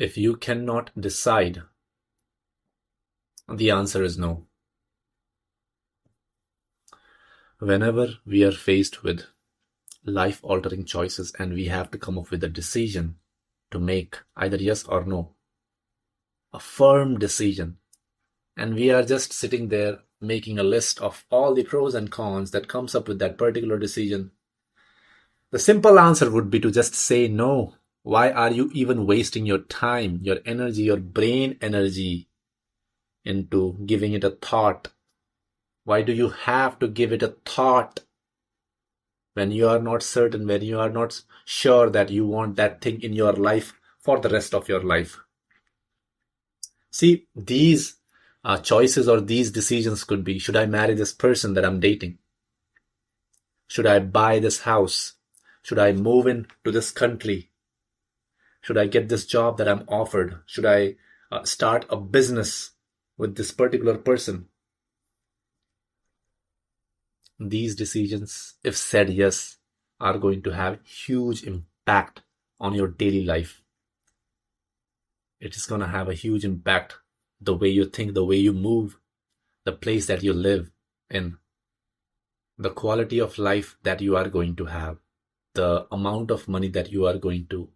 If you cannot decide, the answer is no. Whenever we are faced with life-altering choices and we have to come up with a decision to make, either yes or no, a firm decision, and we are just sitting there making a list of all the pros and cons that comes up with that particular decision, the simple answer would be to just say no. Why are you even wasting your time, your energy, your brain energy into giving it a thought? Why do you have to give it a thought when you are not certain, when you are not sure that you want that thing in your life for the rest of your life? See, these choices or these decisions could be, should I marry this person that I'm dating? Should I buy this house? Should I move into this country? Should I get this job that I'm offered? Should I start a business with this particular person? These decisions, if said yes, are going to have huge impact on your daily life. It is going to have a huge impact, the way you think, the way you move, the place that you live in, the quality of life that you are going to have, the amount of money that you are going to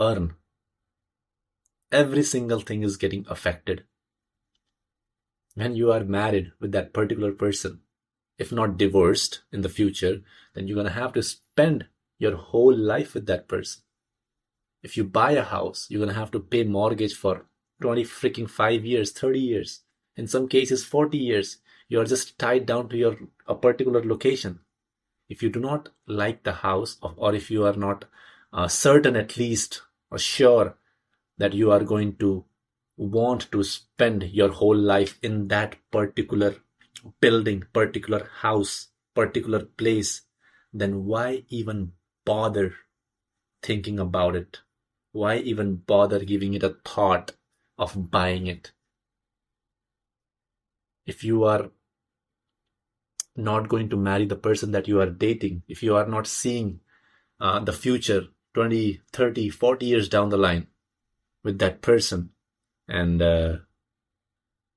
earn. Every single thing is getting affected. When you are married with that particular person, if not divorced in the future, then you're going to have to spend your whole life with that person. If you buy a house, you're going to have to pay mortgage for 5 years, 30 years, in some cases 40 years. You're just tied down to a particular location. If you do not like the house, or if you are not certain at least, or sure that you are going to want to spend your whole life in that particular building, particular house, particular place, then why even bother thinking about it? Why even bother giving it a thought of buying it? If you are not going to marry the person that you are dating, if you are not seeing the future 20, 30, 40 years down the line with that person, and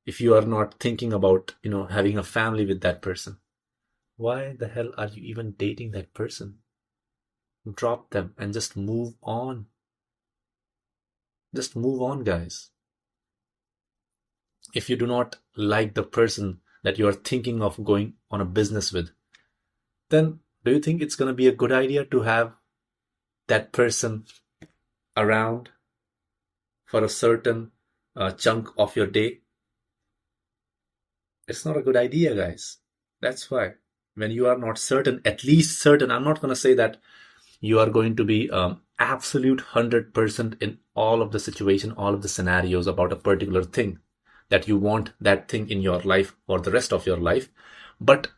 if you are not thinking about, having a family with that person, why the hell are you even dating that person? Drop them and just move on. Just move on, guys. If you do not like the person that you are thinking of going on a business with, then do you think it's going to be a good idea to have that person around for a certain chunk of your day? It's not a good idea, guys. That's why when you are not certain, at least certain, I'm not going to say that you are going to be absolute 100% in all of the situation, all of the scenarios about a particular thing, that you want that thing in your life for the rest of your life. But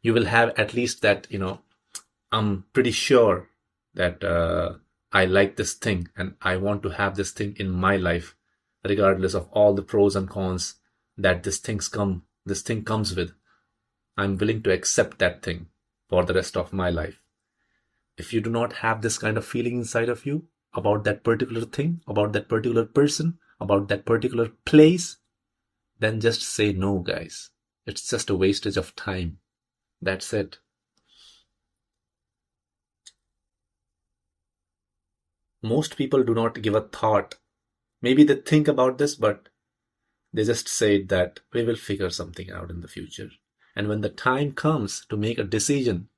you will have at least that, I'm pretty sure that I like this thing and I want to have this thing in my life, regardless of all the pros and cons that this thing comes with. I'm willing to accept that thing for the rest of my life. If you do not have this kind of feeling inside of you about that particular thing, about that particular person, about that particular place, then just say no, guys. It's just a wastage of time. That's it. Most people do not give a thought. Maybe they think about this, but they just say that we will figure something out in the future. And when the time comes to make a decision,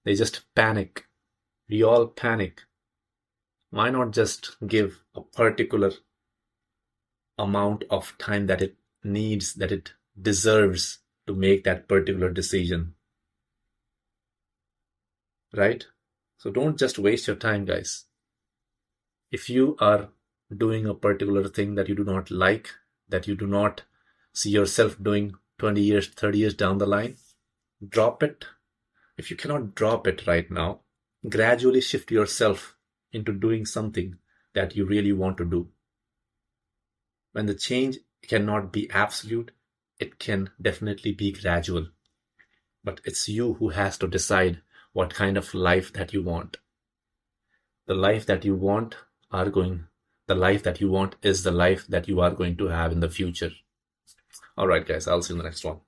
they just panic. We all panic. Why not just give a particular amount of time that it needs, that it deserves to make that particular decision? Right? So don't just waste your time, guys. If you are doing a particular thing that you do not like, that you do not see yourself doing 20 years, 30 years down the line, drop it. If you cannot drop it right now, gradually shift yourself into doing something that you really want to do. When the change cannot be absolute, it can definitely be gradual. But it's you who has to decide what kind of life that you want. The life that you want are going The life that you want is the life that you are going to have in the future. All right, guys, I'll see you in the next one.